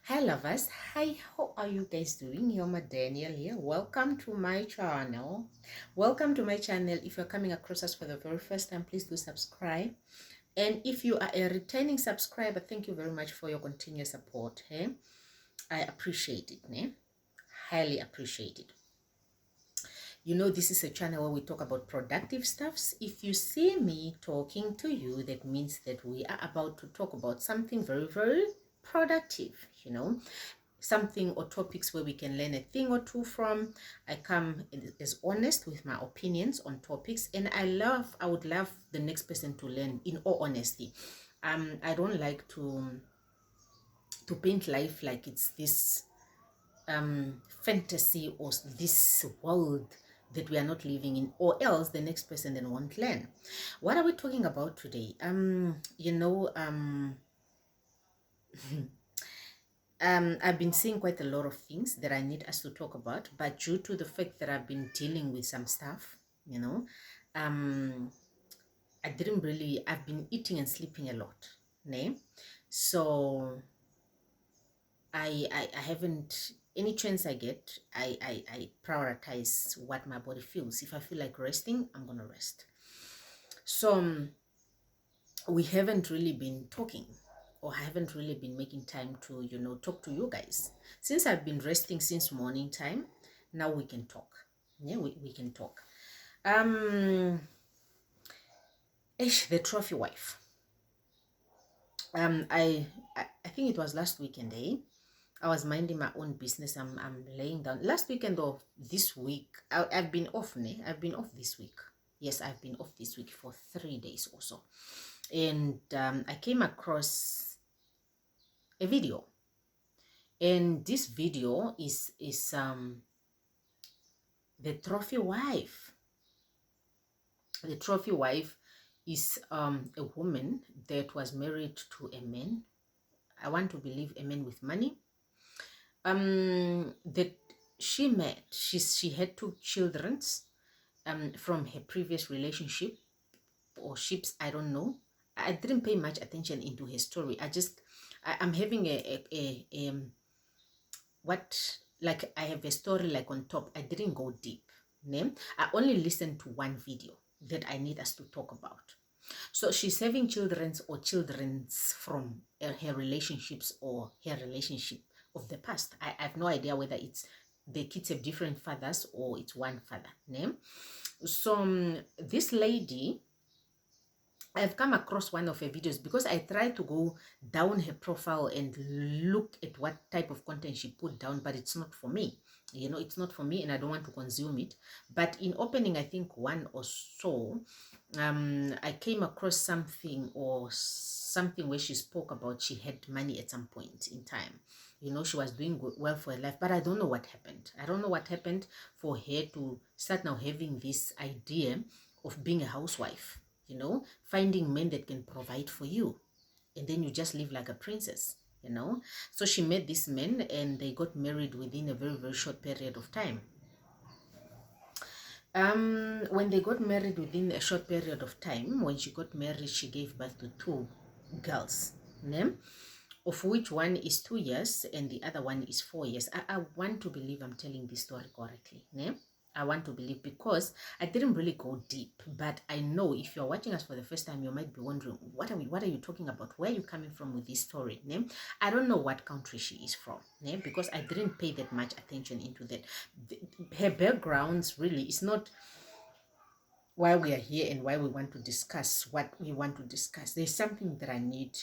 Hi lovers, hi, how are you guys doing? Yoma Daniel here. Welcome to my channel. Welcome to my channel. If you're coming across us for the very first time, please do subscribe. And if you are a returning subscriber, thank you very much for your continuous support. Hey? I appreciate it. Ne? Highly appreciate it. You know, this is a channel where we talk about productive stuffs. If you see me talking to you, that means that we are about to talk about something very, very productive, you know, something or topics where we can learn a thing or two from. I come as honest with my opinions on topics, and I would love the next person to learn in all honesty. I don't like to paint life like it's this fantasy or this world that we are not living in, or else the next person then won't learn. What are we talking about today? I've been seeing quite a lot of things that I need us to talk about, but due to the fact that I've been dealing with some stuff, you know, um, I've been eating and sleeping a lot, ne? So I haven't, any chance I get, I prioritize what my body feels. If I feel like resting, I'm gonna rest. So we haven't really been talking, or I haven't really been making time to, talk to you guys. Since I've been resting since morning time, now we can talk. Yeah, we can talk. The trophy wife. I think it was last weekend, eh? I was minding my own business. I'm laying down. Last weekend of this week, I've been off, ne? I've been off this week. Yes, I've been off this week for 3 days or so. And I came across a video. And this video is the trophy wife. The trophy wife is a woman that was married to a man. I want to believe a man with money. That she met. She had 2 children from her previous relationship or ships. I don't know. I didn't pay much attention into her story. I'm having what, like, I have a story like on top. I didn't go deep. Name. I only listened to one video that I need us to talk about. So she's having children's from her relationships or her relationship of the past. I have no idea whether it's the kids have different fathers or it's one father. Name. So this lady, I've come across one of her videos because I tried to go down her profile and look at what type of content she put down, but it's not for me. You know, it's not for me and I don't want to consume it. But in opening, I think one or so, I came across something where she spoke about she had money at some point in time. You know, she was doing well for her life, but I don't know what happened. I don't know what happened for her to start now having this idea of being a housewife, you know, finding men that can provide for you. And then you just live like a princess, you know. So she met this man and they got married within a very, very short period of time. When they got married within a short period of time, when she got married, she gave birth to 2 girls, name, of which one is 2 years and the other one is 4 years. I want to believe I'm telling this story correctly, name. I want to believe because I didn't really go deep, but I know if you're watching us for the first time, you might be wondering, what are you talking about? Where are you coming from with this story? Name. I don't know what country she is from, name, because I didn't pay that much attention into that. Her backgrounds really is not why we are here and why we want to discuss what we want to discuss. There's something that I need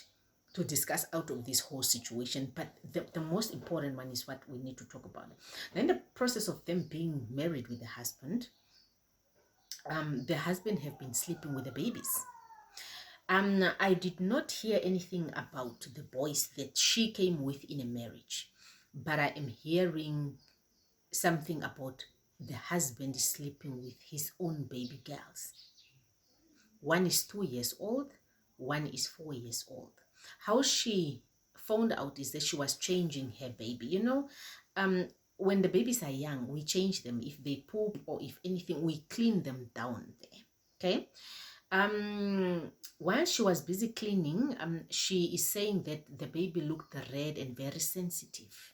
to discuss out of this whole situation, but the most important one is what we need to talk about. Then the process of them being married with the husband have been sleeping with the babies. I did not hear anything about the boys that she came with in a marriage, but I am hearing something about the husband sleeping with his own baby girls. One is 2 years old, one is 4 years old. How she found out is that she was changing her baby. You know, when the babies are young, we change them. If they poop or if anything, we clean them down there. Okay. While she was busy cleaning, she is saying that the baby looked red and very sensitive.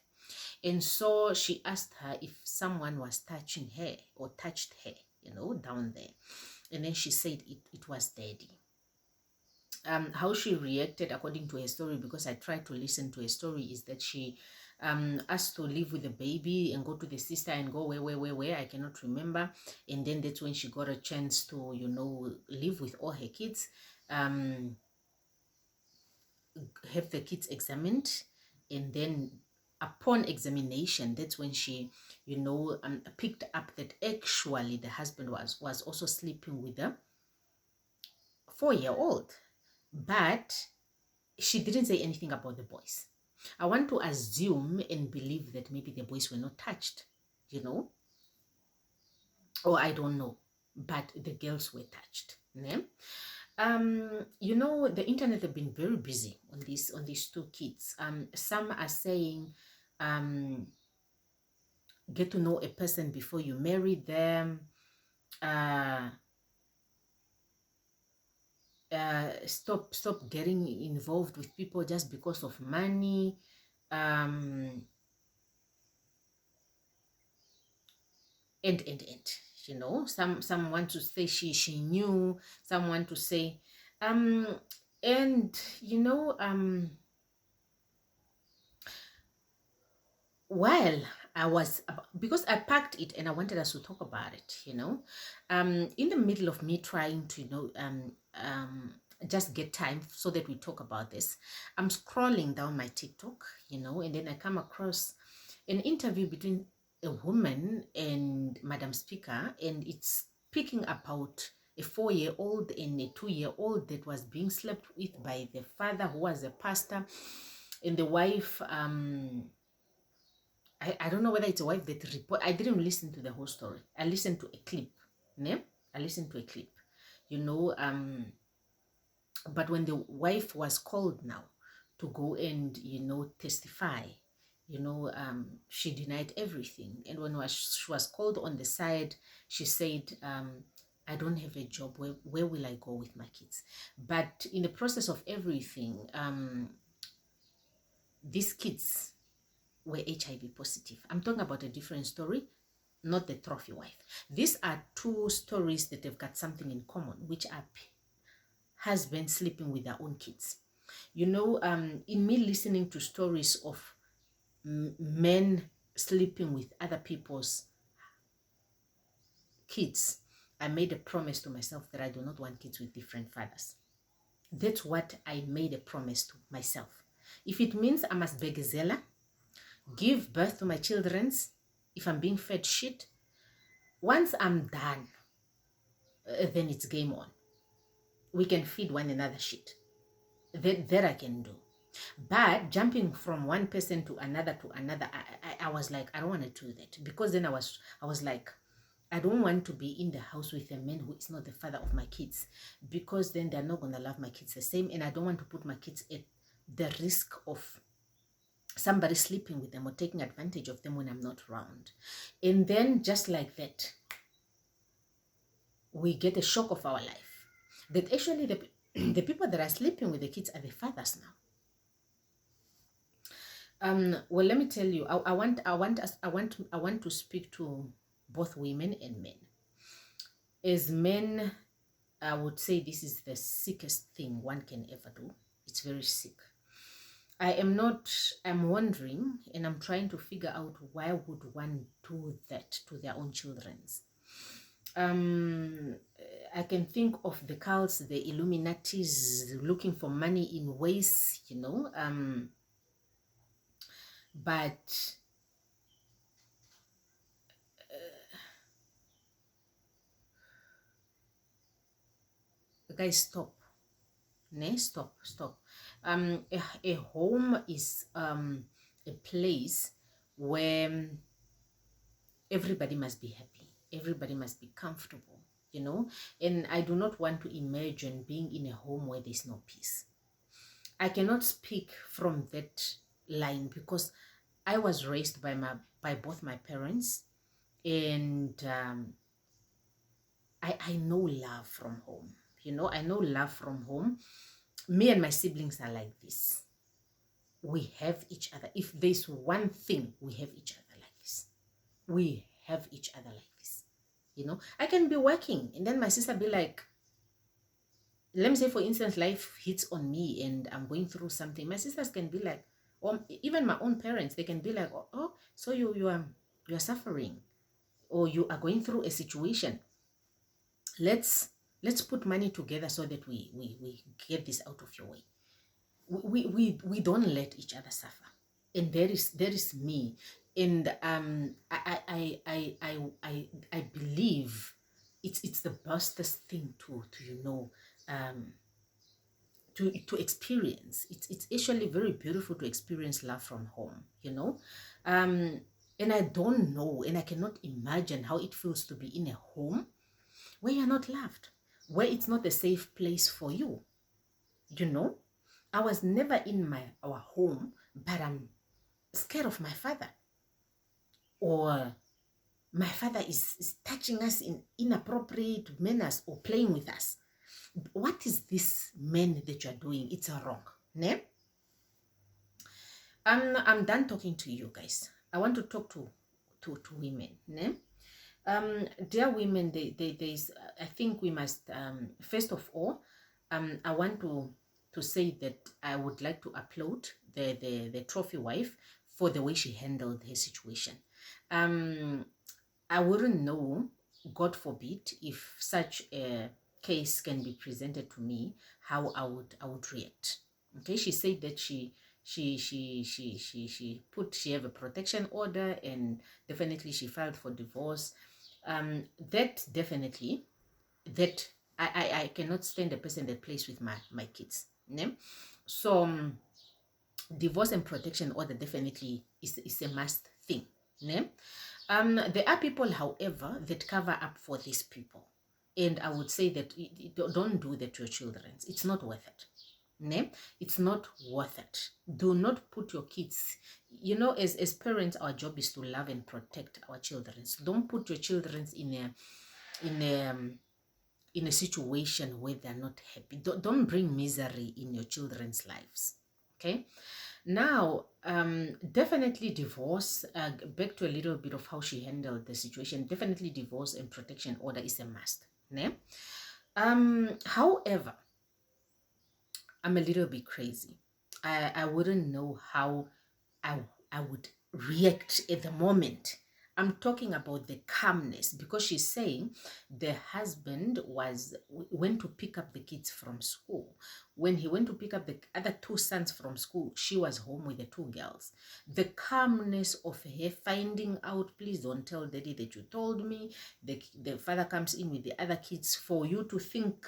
And so she asked her if someone was touching her or touched her, down there. And then she said it was daddy. How she reacted according to her story, because I tried to listen to her story, is that she asked to live with the baby and go to the sister and go where I cannot remember. And then that's when she got a chance to live with all her kids, have the kids examined, and then upon examination, that's when she picked up that actually the husband was also sleeping with a 4-year-old, but she didn't say anything about the boys. I want to assume and believe that maybe the boys were not touched, or I don't know, but the girls were touched. Yeah? The internet have been very busy on these two kids. Some are saying, get to know a person before you marry them. Stop getting involved with people just because of money. And some want to say she knew, some want to say while I was, because I packed it and I wanted us to talk about it, in the middle of me trying to just get time so that we talk about this, I'm scrolling down my TikTok, and then I come across an interview between a woman and Madam Speaker, and it's speaking about a 4-year-old and a 2-year-old that was being slept with by the father, who was a pastor, and the wife, I don't know whether it's a wife that report. I didn't listen to the whole story. I listened to a clip. Ne? I listened to a clip. But when the wife was called now to go and testify, she denied everything. And when she was called on the side, she said, I don't have a job. Where will I go with my kids? But in the process of everything, these kids were HIV positive. I'm talking about a different story, not the trophy wife. These are two stories that have got something in common, which are husbands sleeping with their own kids. In me listening to stories of men sleeping with other people's kids, I made a promise to myself that I do not want kids with different fathers. That's what I made a promise to myself. If it means I must begazela, give birth to my children's, if I'm being fed shit, once I'm done, then it's game on. We can feed one another shit. That I can do. But jumping from one person to another, I was like, I don't want to do that, because then I was like, I don't want to be in the house with a man who is not the father of my kids, because then they're not going to love my kids the same, and I don't want to put my kids at the risk of somebody sleeping with them or taking advantage of them when I'm not around. And then just like that, we get a shock of our life that actually the people that are sleeping with the kids are the fathers now. Well, let me tell you, I want to speak to both women and men. As men, I would say this is the sickest thing one can ever do. It's very sick. I'm wondering, and I'm trying to figure out, why would one do that to their own children's? I can think of the cults, the Illuminatis, looking for money in ways, but guys, stop. Stop. A home is a place where everybody must be happy, everybody must be comfortable, and I do not want to imagine being in a home where there's no peace. I cannot speak from that line, because I was raised by both my parents, and I know love from home, You know, I know love from home. Me and my siblings are like this. We have each other. If there's one thing, we have each other like this. We have each other like this. You know, I can be working and then my sister be like, let me say, for instance, life hits on me and I'm going through something. My sisters can be like, or even my own parents, they can be like, oh, so you're suffering, or you are going through a situation. Let's put money together so that we get this out of your way. We don't let each other suffer. And there is me. And I believe it's the bestest thing to to experience. It's actually very beautiful to experience love from home, you know. And I don't know, and I cannot imagine how it feels to be in a home where you're not loved, where it's not a safe place for you, you know. I was never in our home, but I'm scared of my father, or my father is touching us in inappropriate manners or playing with us. What is this man that you're doing? It's wrong, ne? I'm done talking to you guys. I want to talk to women, ne? Dear women, there's I think we must first of all, I want to say that I would like to applaud the trophy wife for the way she handled her situation. I wouldn't know, God forbid, if such a case can be presented to me, how I would react. Okay, she said that she have a protection order, and definitely she filed for divorce. That definitely, that I cannot stand a person that plays with my kids. Ne? So divorce and protection order definitely is a must thing. Ne? There are people, however, that cover up for these people. And I would say that don't do that to your children. It's not worth it. Ne? It's not worth it. Do not put your kids, you know, as parents, our job is to love and protect our children. So don't put your children in a situation where they're not happy. Don't bring misery in your children's lives. Okay. Now, definitely divorce, back to a little bit of how she handled the situation, definitely divorce and protection order is a must. Ne? However, I'm a little bit crazy. I wouldn't know how I would react at the moment. I'm talking about the calmness, because she's saying the husband went to pick up the kids from school. When he went to pick up the other two sons from school, she was home with the two girls. The calmness of her finding out, please don't tell daddy that you told me. The father comes in with the other kids, for you to think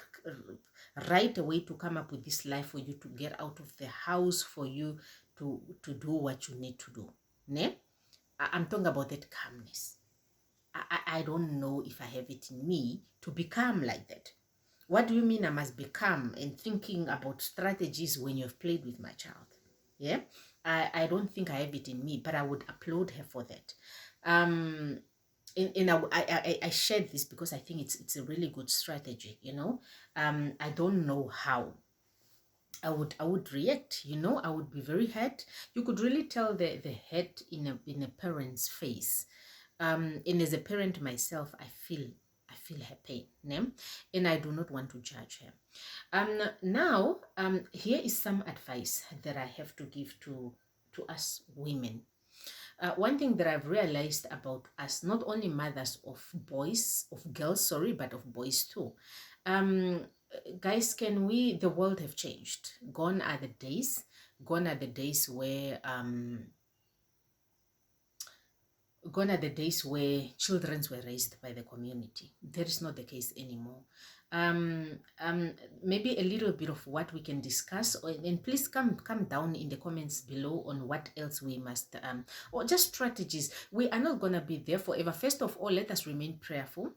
right away to come up with this life, for you to get out of the house, for you to do what you need to do. Ne? I'm talking about that calmness. I don't know if I have it in me to be calm like that. What do you mean I must be calm and thinking about strategies when you've played with my child? Yeah, I don't think I have it in me, but I would applaud her for that. And I shared this because I think it's a really good strategy. You know, I don't know how I would react. You know, I would be very hurt. You could really tell the hurt in a parent's face. And as a parent myself, I feel her pain, né? And I do not want to judge her. Now, here is some advice that I have to give to us women. One thing that I've realized about us, not only mothers of girls, sorry, but of boys too. Guys, the world have changed. Gone are the days where gone are the days where children were raised by the community. That is not the case anymore. Maybe a little bit of what we can discuss, and please come down in the comments below on what else we must, or just strategies. We are not going to be there forever. First of all, let us remain prayerful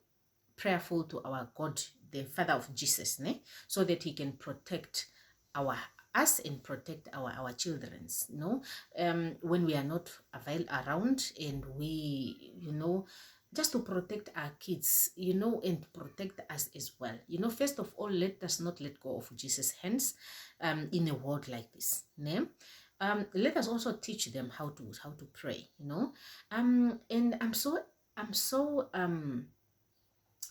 to our God, the Father of Jesus, ne? So that he can protect us and protect our children's, no? When we are not around, and we, you know, just to protect our kids, you know, and protect us as well. You know, first of all, let us not let go of Jesus' hands in a world like this. Né? Let us also teach them how to pray, you know. And I'm so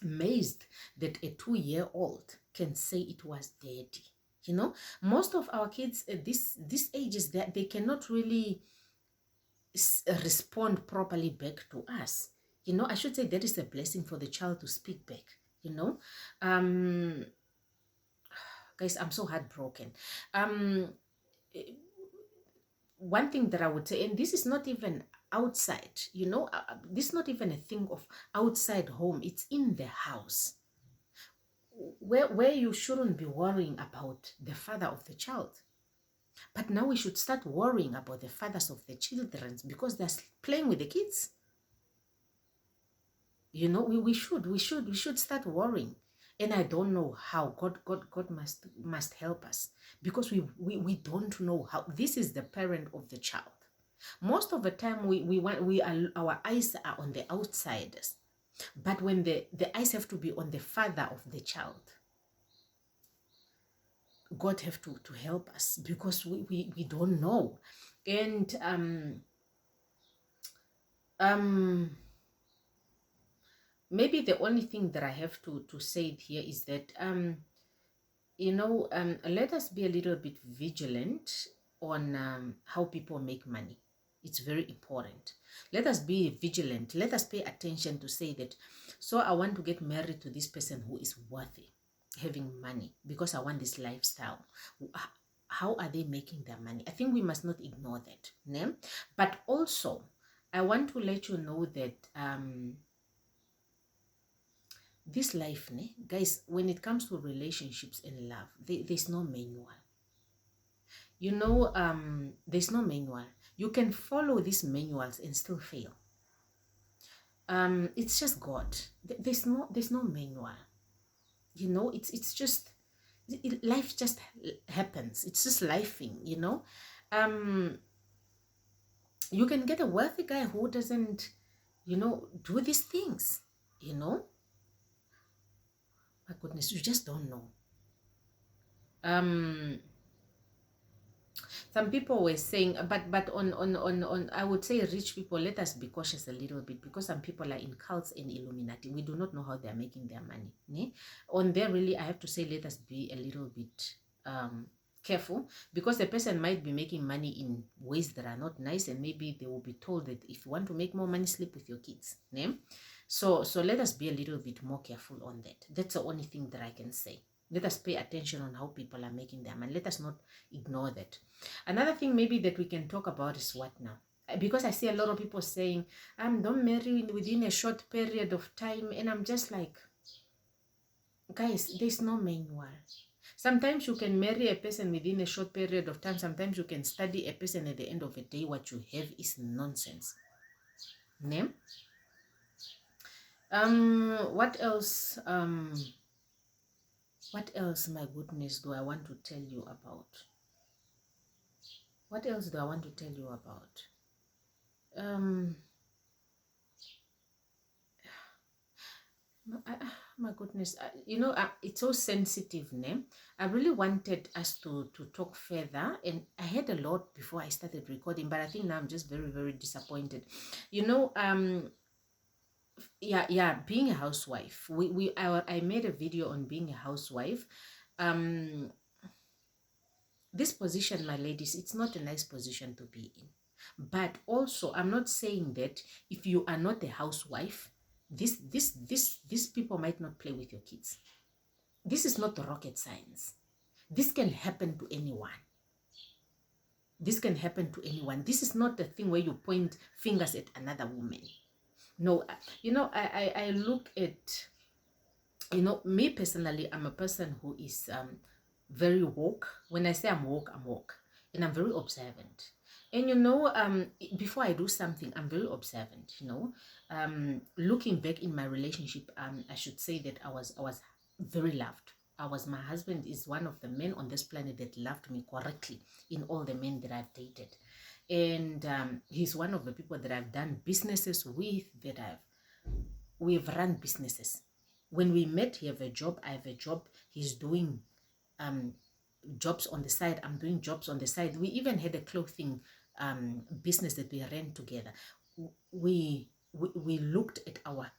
amazed that a 2-year-old can say it was daddy. You know, most of our kids at this age is that they cannot really respond properly back to us. You know, I should say that is a blessing for the child to speak back, you know. Guys, I'm so heartbroken. One thing that I would say, and this is not even outside, you know, this is not even a thing of outside home, it's in the house, where you shouldn't be worrying about the father of the child. But now we should start worrying about the fathers of the children because they're playing with the kids. You know, we should start worrying. And I don't know how. God must help us, because we don't know how. This is the parent of the child. Most of the time our eyes are on the outsiders, but when the eyes have to be on the father of the child, God have to help us, because we don't know. And maybe the only thing that I have to say here is that you know, let us be a little bit vigilant on how people make money. It's very important. Let us be vigilant. Let us pay attention to say that, so I want to get married to this person who is worthy, having money, because I want this lifestyle. How are they making their money? I think we must not ignore that. Né? But also, I want to let you know that this life, né, guys, when it comes to relationships and love, there's no manual. You know, there's no manual. You can follow these manuals and still fail. It's just God. There's no manual. You know, it's just life just happens. It's just lifing. You know, you can get a wealthy guy who doesn't, you know, do these things. You know, my goodness, you just don't know. Some people were saying, but on I would say rich people, let us be cautious a little bit, because some people are in cults and Illuminati. We do not know how they're making their money. Ne? On there, really, I have to say, let us be a little bit careful, because the person might be making money in ways that are not nice, and maybe they will be told that if you want to make more money, sleep with your kids. Ne? So let us be a little bit more careful on that. That's the only thing that I can say. Let us pay attention on how people are making their money. Let us not ignore that. Another thing maybe that we can talk about is what now? Because I see a lot of people saying, don't marry within a short period of time. And I'm just like, guys, there's no manual. Sometimes you can marry a person within a short period of time. Sometimes you can study a person. At the end of the day, what you have is nonsense. Name? What else? What else, my goodness, do I want to tell you about? What else do I want to tell you about? My goodness, you know, it's so sensitive, né? I really wanted us to talk further, and I had a lot before I started recording, but I think now I'm just very, very disappointed. You know, yeah, being a housewife. I made a video on being a housewife. This position, my ladies, it's not a nice position to be in. But also, I'm not saying that if you are not a housewife, these people might not play with your kids. This is not rocket science. This can happen to anyone. This can happen to anyone. This is not a thing where you point fingers at another woman. No, you know, I look at, you know, me personally, I'm a person who is very woke. When I say I'm woke, and I'm very observant. And you know, before I do something, I'm very observant. You know, looking back in my relationship, I should say that I was very loved. My husband is one of the men on this planet that loved me correctly in all the men that I've dated, and he's one of the people that I've done businesses with, that I've we've run businesses. When we met, he have a job, I have a job, he's doing jobs on the side, I'm doing jobs on the side. We even had a clothing business that we ran together. We looked at our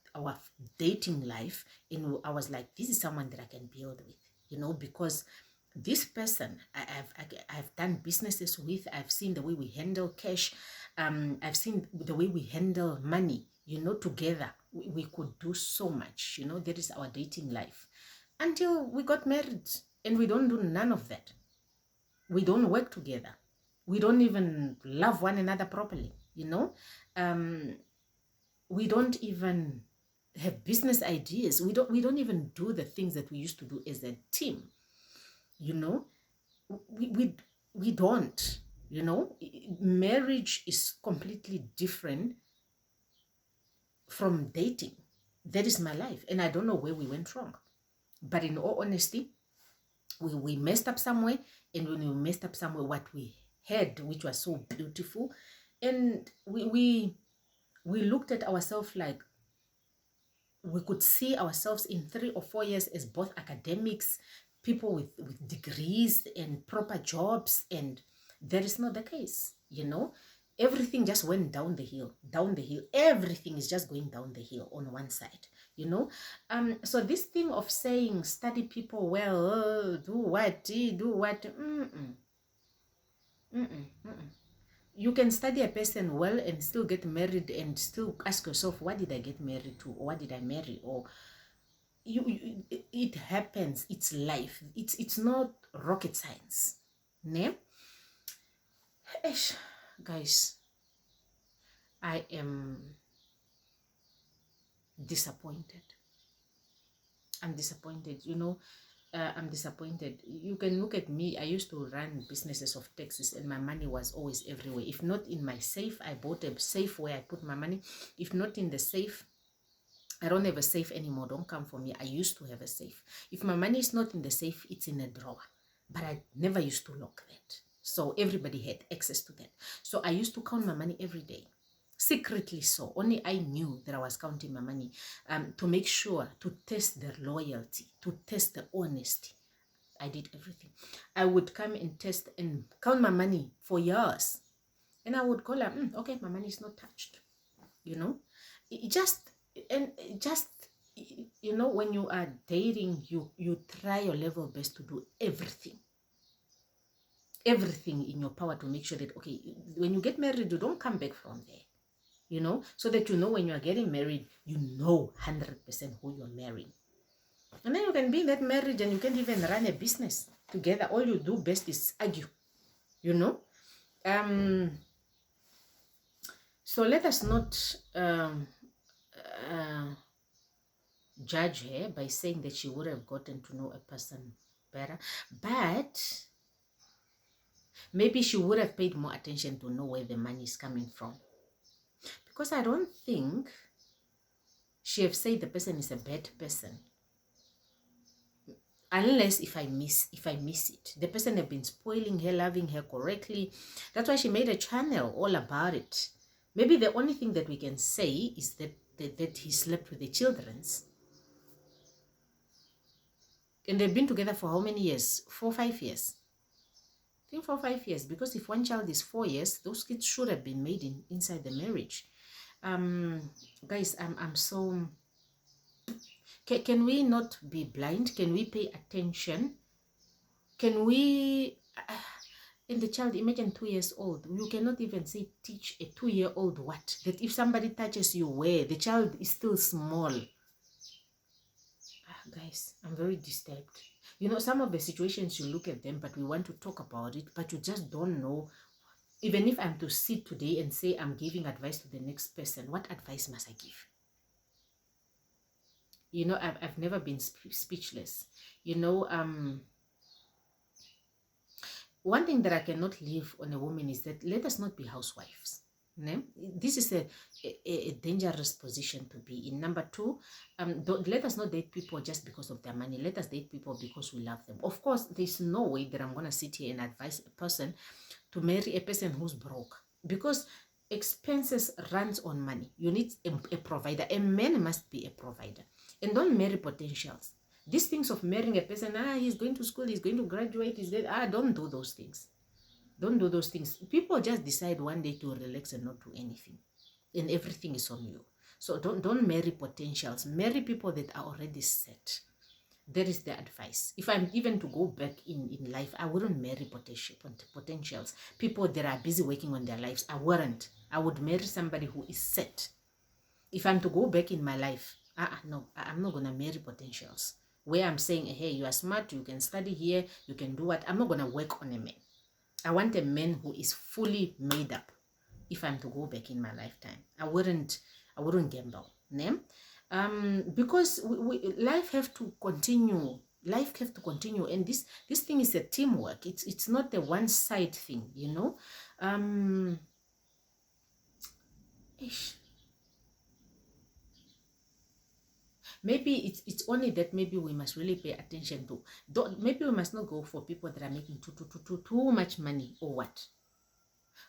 dating life, and I was like, this is someone that I can build with, you know, because this person I've done businesses with. I've seen the way we handle cash. I've seen the way we handle money, you know. Together we could do so much, you know. That is our dating life until we got married, and we don't do none of that. We don't work together. We don't even love one another properly, you know. We don't even have business ideas. We don't even do the things that we used to do as a team, you know. We don't, you know. Marriage is completely different from dating. That is my life, and I don't know where we went wrong. But in all honesty, we messed up somewhere, and when we messed up somewhere, what we had, which was so beautiful, and we looked at ourselves like we could see ourselves in 3 or 4 years as both academics, people with degrees and proper jobs, and that is not the case, you know. Everything just went down the hill. Everything is just going down the hill on one side, you know. So this thing of saying study people well, do what. You can study a person well and still get married and still ask yourself, what did I get married to, or what did I marry? Or it happens. It's life. It's not rocket science, ne? Guys, I am disappointed. I'm disappointed, you know. I'm disappointed. You can look at me. I used to run businesses of taxis, and my money was always everywhere. If not in my safe, I bought a safe where I put my money. If not in the safe, I don't have a safe anymore. Don't come for me. I used to have a safe. If my money is not in the safe, it's in a drawer. But I never used to lock that. So everybody had access to that. So I used to count my money every day. Secretly so. Only I knew that I was counting my money to make sure, to test their loyalty, to test the honesty. I did everything. I would come and test and count my money for years. And I would call her, okay, my money is not touched. You know, just, you know, when you are dating, you try your level best to do everything in your power to make sure that, okay, when you get married, you don't come back from there. You know, so that you know when you are getting married, you know 100% who you're marrying. And then you can be in that marriage and you can't even run a business together. All you do best is argue, you know. So let us not judge her by saying that she would have gotten to know a person better. But maybe she would have paid more attention to know where the money is coming from. Because I don't think she have said the person is a bad person. Unless if I miss it. The person have been spoiling her, loving her correctly. That's why she made a channel all about it. Maybe the only thing that we can say is that he slept with the children's. And they've been together for how many years? 4 or 5 years. I think 4 or 5 years. Because if one child is 4 years, those kids should have been made inside the marriage. Guys, I'm so... Can we not be blind? Can we pay attention? Can we... and the child, imagine 2 years old. You cannot even say teach a 2-year-old what? That if somebody touches you where? The child is still small. Guys, I'm very disturbed. You know, some of the situations, you look at them, but we want to talk about it, but you just don't know. Even if I'm to sit today and say I'm giving advice to the next person, what advice must I give? You know, I've never been speechless. You know, one thing that I cannot leave on a woman is that let us not be housewives. This is a dangerous position to be in. Number 2, let us not date people just because of their money. Let us date people because we love them. Of course, there's no way that I'm going to sit here and advise a person to marry a person who's broke. Because expenses runs on money. You need a provider. A man must be a provider. And don't marry potentials. These things of marrying a person, he's going to school, he's going to graduate, don't do those things. Don't do those things. People just decide one day to relax and not do anything. And everything is on you. So don't marry potentials. Marry people that are already set. That is the advice. If I'm even to go back in life, I wouldn't marry potentials. People that are busy working on their lives, I wouldn't. I would marry somebody who is set. If I'm to go back in my life, no, I'm not going to marry potentials. Where I'm saying, hey, you are smart, you can study here, you can do what. I'm not going to work on a man. I want a man who is fully made up. If I'm to go back in my lifetime, I wouldn't gamble. Né? Because life have to continue. Life have to continue, and this thing is a teamwork. It's not a one side thing, you know. Maybe it's only that maybe we must really pay attention to. Maybe we must not go for people that are making too much money or what.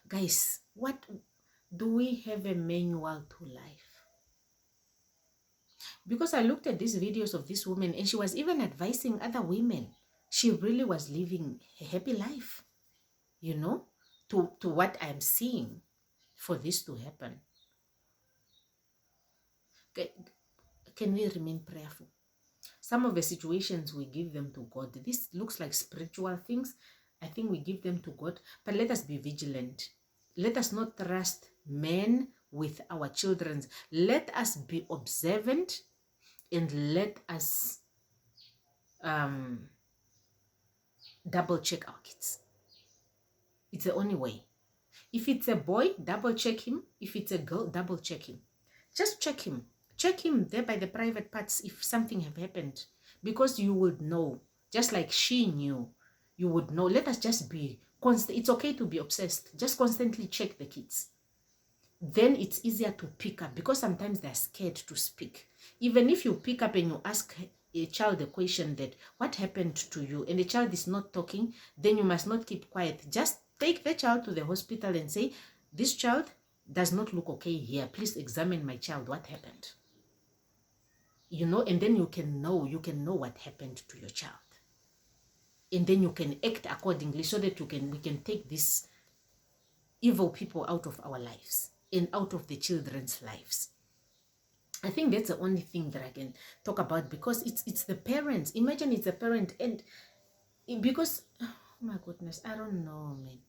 Guys, what do we have a manual to life? Because I looked at these videos of this woman and she was even advising other women. She really was living a happy life, you know, to what I'm seeing for this to happen. Can we remain prayerful? Some of the situations we give them to God. This looks like spiritual things. I think we give them to God, but let us be vigilant. Let us not trust men with our children. Let us be observant and let us double check our kids. It's the only way. If it's a boy, double check him. If it's a girl, double check him. Just check him. Check him there by the private parts if something have happened. Because you would know. Just like she knew. You would know. Let us just be constant. It's okay to be obsessed. Just constantly check the kids. Then it's easier to pick up. Because sometimes they're scared to speak. Even if you pick up and you ask a child a question that, what happened to you? And the child is not talking. Then you must not keep quiet. Just take the child to the hospital and say, this child does not look okay here. Please examine my child. What happened? You know, and then you can know what happened to your child. And then you can act accordingly so that we can take these evil people out of our lives and out of the children's lives. I think that's the only thing that I can talk about, because it's the parents. Imagine it's a parent, and because, oh my goodness, I don't know, man.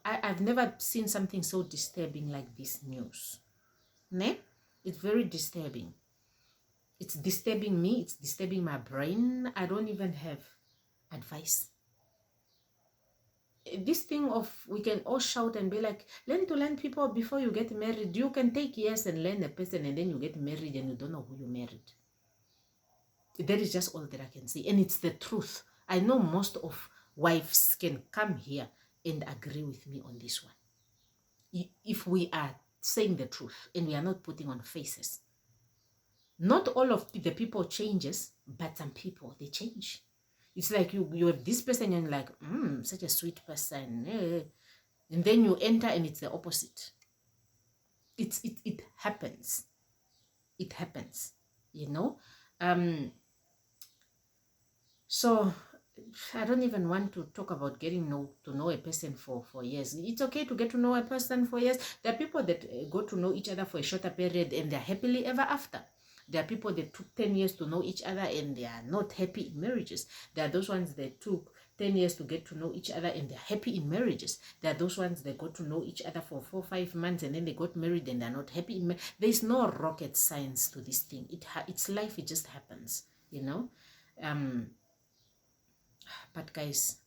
I've never seen something so disturbing like this news. Ne? It's very disturbing. It's disturbing me. It's disturbing my brain. I don't even have advice. This thing of we can all shout and be like, learn people before you get married. You can take years and learn a person, and then you get married and you don't know who you married. That is just all that I can say. And it's the truth. I know most of wives can come here and agree with me on this one. If we are saying the truth and we are not putting on faces. Not all of the people changes, but some people, they change. It's like you have this person and you're like, such a sweet person. And then you enter and it's the opposite. It happens. It happens, you know. So I don't even want to talk about getting to know a person for years. It's okay to get to know a person for years. There are people that go to know each other for a shorter period and they're happily ever after. There are people that took 10 years to know each other and they are not happy in marriages. There are those ones that took 10 years to get to know each other and they're happy in marriages. There are those ones that got to know each other for 4 or 5 months and then they got married and they're not happy in marriage. There's no rocket science to this thing. It's life. It just happens, you know. But guys,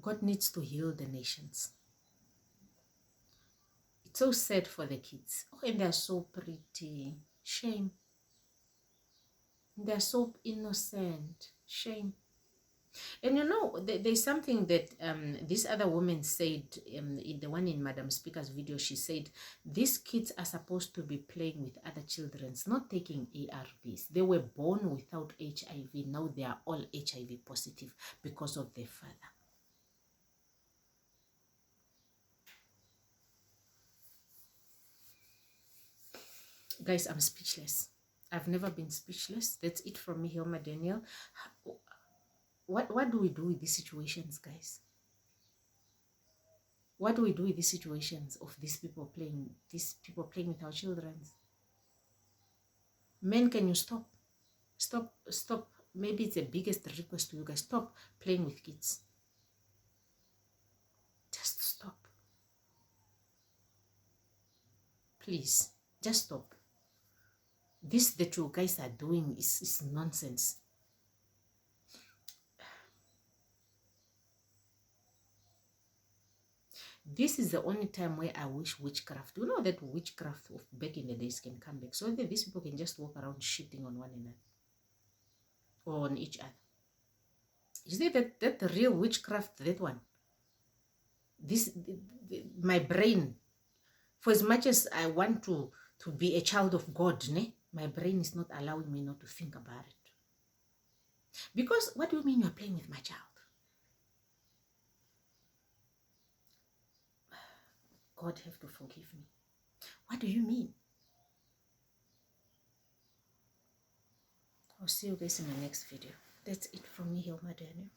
God needs to heal the nations. It's so sad for the kids. And they're so pretty. Shame. They're so innocent. Shame. And you know, there's something that this other woman said, in the one in Madam Speaker's video. She said, these kids are supposed to be playing with other children, not taking ARVs. They were born without HIV. Now they are all HIV positive because of their father. Guys, I'm speechless. I've never been speechless. That's it from me, Hilma Daniel. What do we do with these situations, guys? What do we do with these situations of these people playing with our children? Men, can you stop? Stop. Maybe it's the biggest request to you guys. Stop playing with kids. Just stop. Please, just stop. This that you guys are doing is nonsense. This is the only time where I wish witchcraft, you know, that witchcraft of back in the days can come back, so that these people can just walk around shitting on one another or on each other. You see that the real witchcraft, that one. My brain, for as much as I want to be a child of God, my brain is not allowing me not to think about it. Because what do you mean you're playing with my child? God have to forgive me. What do you mean? I'll see you guys in my next video. That's it from me, Hilma Daniel.